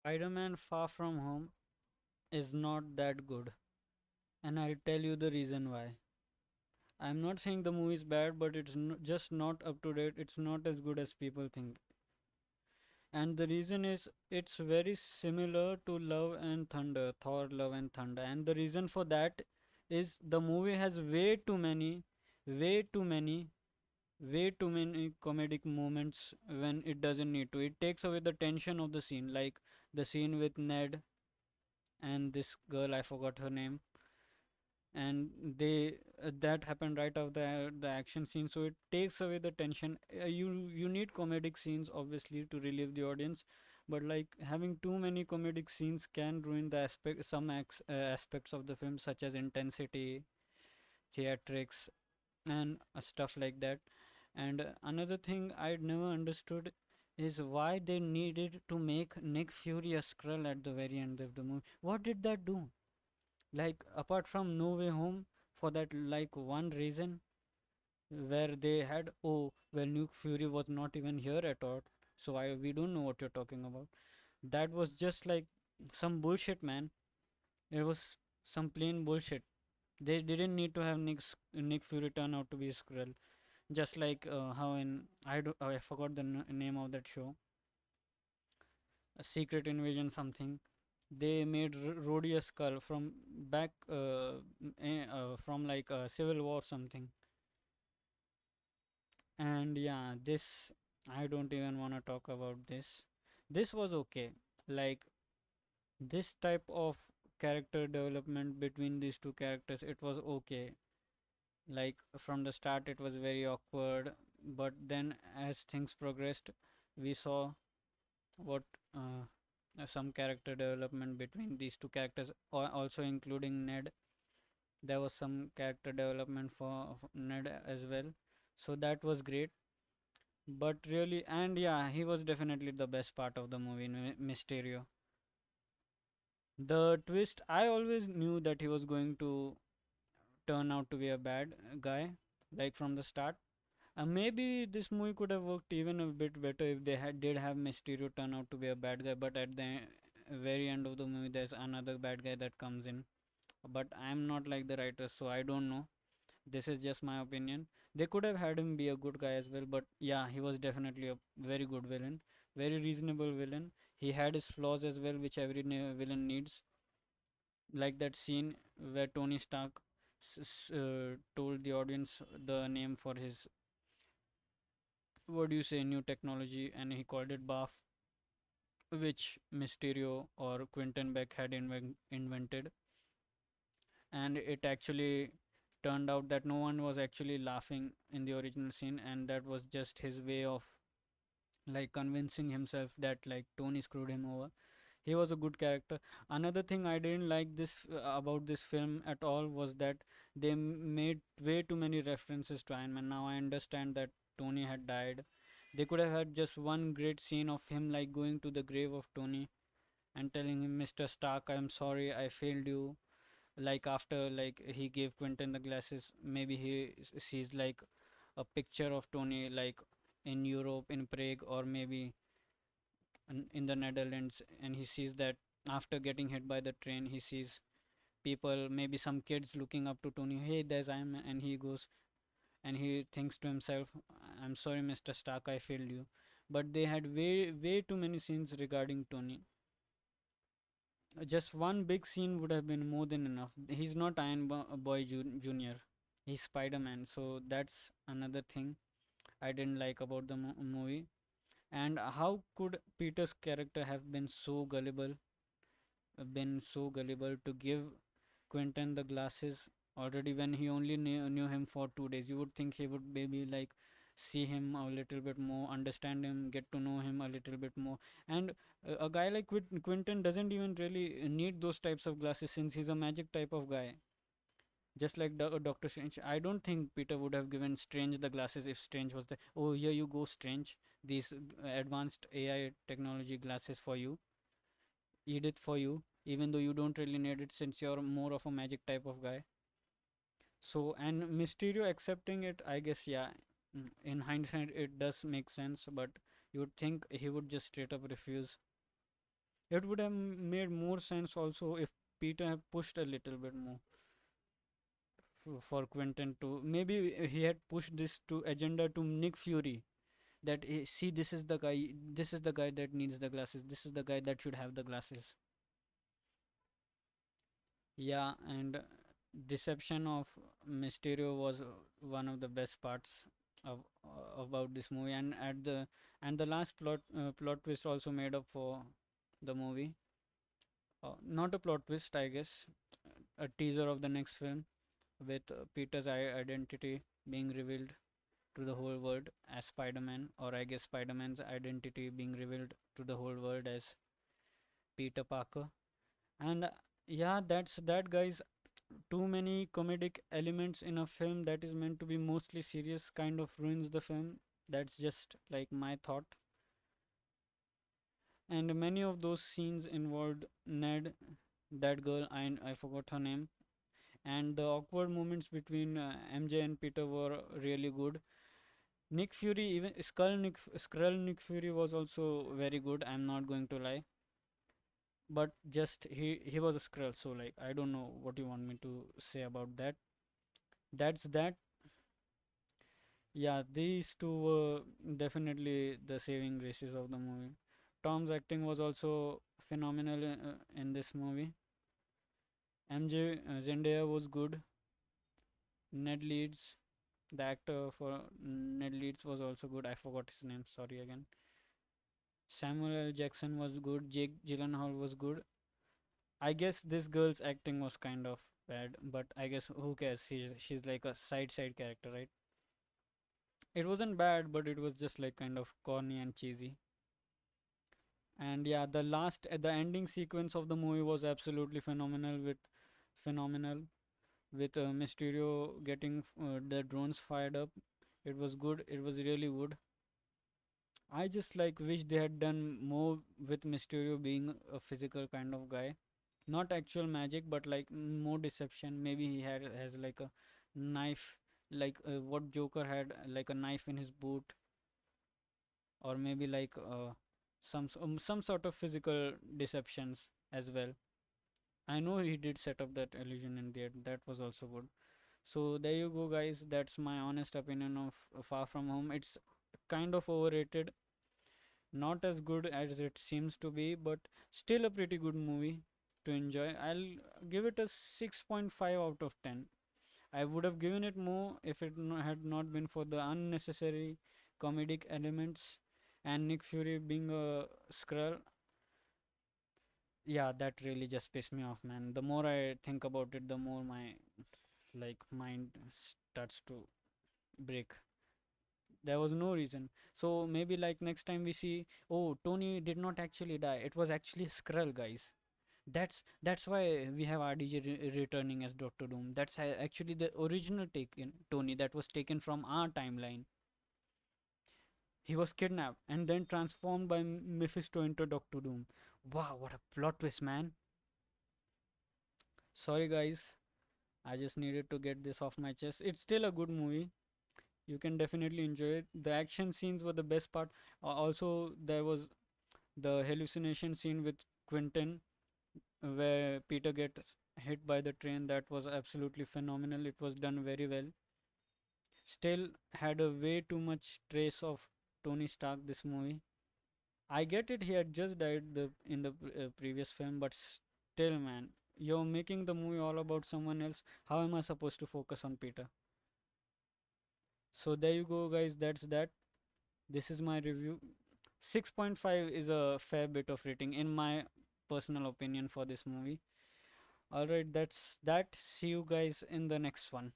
Spider-Man Far From Home is not that good, and I'll tell you the reason why. I'm not saying the movie is bad, but it's just not up to date. It's not as good as people think. And the reason is it's very similar to Love and Thunder, Thor Love and Thunder. And the reason for that is the movie has way too many, way too many comedic moments when it doesn't need to. It takes away the tension of the scene, like the scene with Ned and this girl, I forgot her name, and they that happened right after the action scene, so it takes away the tension. You need comedic scenes obviously to relieve the audience, but like having too many comedic scenes can ruin the aspects of the film, such as intensity, theatrics, and stuff like that. And another thing I'd never understood is why they needed to make Nick Fury a Skrull at the very end of the movie. What did that do? Like apart from No Way Home, for that like one reason where they had, oh well, Nick Fury was not even here at all, so I we don't know what you're talking about. That was just like some bullshit, man. It was some plain bullshit. They didn't need to have Nick Fury turn out to be a Skrull, just like how in I forgot the name of that show, a Secret Invasion something. They made Rhodey a skull from back from like Civil War something. And yeah, this I don't even want to talk about this. This was okay. Like this type of character development between these two characters, it was okay. Like from the start, it was very awkward, but then as things progressed, we saw what some character development between these two characters, also including Ned. There was some character development for Ned as well, so that was great. But really, and yeah, he was definitely the best part of the movie, Mysterio. The twist, I always knew that he was going to turn out to be a bad guy, like from the start. Maybe this movie could have worked even a bit better if they did have Mysterio turn out to be a bad guy, but at the very end of the movie, there's another bad guy that comes in. But I'm not like the writer, so I don't know. This is just my opinion. They could have had him be a good guy as well, but yeah, he was definitely a very good villain, very reasonable villain. He had his flaws as well, which every villain needs, like that scene where Tony Stark told the audience the name for his, what do you say, new technology, and he called it BAF, which Mysterio or Quentin Beck had invented. And it actually turned out that no one was actually laughing in the original scene, and that was just his way of like convincing himself that like Tony screwed him over. He was a good character. Another thing I didn't like this about this film at all was that they made way too many references to Iron Man. Now I understand that Tony had died. They could have had just one great scene of him like going to the grave of Tony and telling him, Mr. Stark, I'm sorry I failed you. Like after like he gave Quentin the glasses, maybe he sees like a picture of Tony like in Europe, in Prague, or maybe in the Netherlands, and he sees that after getting hit by the train, he sees people, maybe some kids looking up to Tony. Hey, there's Iron Man, and he goes and he thinks to himself, "I'm sorry, Mr. Stark, I failed you." But they had way too many scenes regarding Tony. Just one big scene would have been more than enough. He's not Boy Junior. He's Spider-Man, so that's another thing I didn't like about the movie. And how could Peter's character have been so gullible to give Quentin the glasses already when he only knew him for 2 days? You would think he would maybe like see him a little bit more, understand him, get to know him a little bit more. And a guy like Quentin doesn't even really need those types of glasses since he's a magic type of guy. Just like Doctor Strange, I don't think Peter would have given Strange the glasses if Strange was there. Oh, here you go, Strange. These advanced AI technology glasses for you, Edith for you, even though you don't really need it since you're more of a magic type of guy. So, and Mysterio accepting it, I guess, yeah, in hindsight, it does make sense, but you would think he would just straight up refuse. It would have made more sense also if Peter had pushed a little bit more for Quentin to, maybe he had pushed this to agenda to Nick Fury, that see, this is the guy that needs the glasses, this is the guy that should have the glasses. Yeah, and deception of Mysterio was one of the best parts of about this movie, and at the and the last plot twist also made up for the movie. Not a plot twist, I guess, a teaser of the next film with Peter's identity being revealed to the whole world as Spider-Man, or I guess Spider-Man's identity being revealed to the whole world as Peter Parker. And yeah, that's that, guys. Too many comedic elements in a film that is meant to be mostly serious kind of ruins the film. That's just like my thought. And many of those scenes involved Ned, that girl, I forgot her name, and the awkward moments between MJ and Peter were really good. Nick Fury, even Skrull Nick Fury was also very good. I'm not going to lie, but just he was a Skrull, so like I don't know what you want me to say about that. That's that. Yeah, these two were definitely the saving graces of the movie. Tom's acting was also phenomenal in this movie. MJ Zendaya was good. Ned Leeds, the actor for Ned Leeds, was also good. I forgot his name. Sorry again. Samuel L. Jackson was good. Jake Gyllenhaal was good. I guess this girl's acting was kind of bad, but I guess who cares? She's like a side character, right? It wasn't bad, but it was just like kind of corny and cheesy. And yeah, the ending sequence of the movie was absolutely phenomenal with Mysterio getting the drones fired up. It was good. It was really good. I just like wish they had done more with Mysterio being a physical kind of guy, not actual magic, but like more deception. Maybe he has like a knife, like what Joker had, like a knife in his boot, or maybe like some sort of physical deceptions as well. I know he did set up that illusion in there. That was also good. So there you go, guys. That's my honest opinion of Far From Home. It's kind of overrated, not as good as it seems to be, but still a pretty good movie to enjoy. I'll give it a 6.5 out of 10. I would have given it more if it had not been for the unnecessary comedic elements and Nick Fury being a Skrull. Yeah, that really just pissed me off, man. The more I think about it, the more my mind starts to break. There was no reason. So maybe like next time we see, oh, Tony did not actually die. It was actually Skrull, guys. That's why we have RDJ returning as Doctor Doom. That's actually the original taken Tony that was taken from our timeline. He was kidnapped and then transformed by Mephisto into Doctor Doom. Wow, what a plot twist, man. Sorry, guys. I just needed to get this off my chest. It's still a good movie. You can definitely enjoy it. The action scenes were the best part. Also, there was the hallucination scene with Quentin where Peter gets hit by the train. That was absolutely phenomenal. It was done very well. Still had a way too much trace of Tony Stark this movie. I get it, he had just died in the previous film, but still, man, you're making the movie all about someone else. How am I supposed to focus on Peter? So there you go, guys. That's that. This is my review. 6.5 is a fair bit of rating in my personal opinion for this movie. All right, that's that. See you guys in the next one.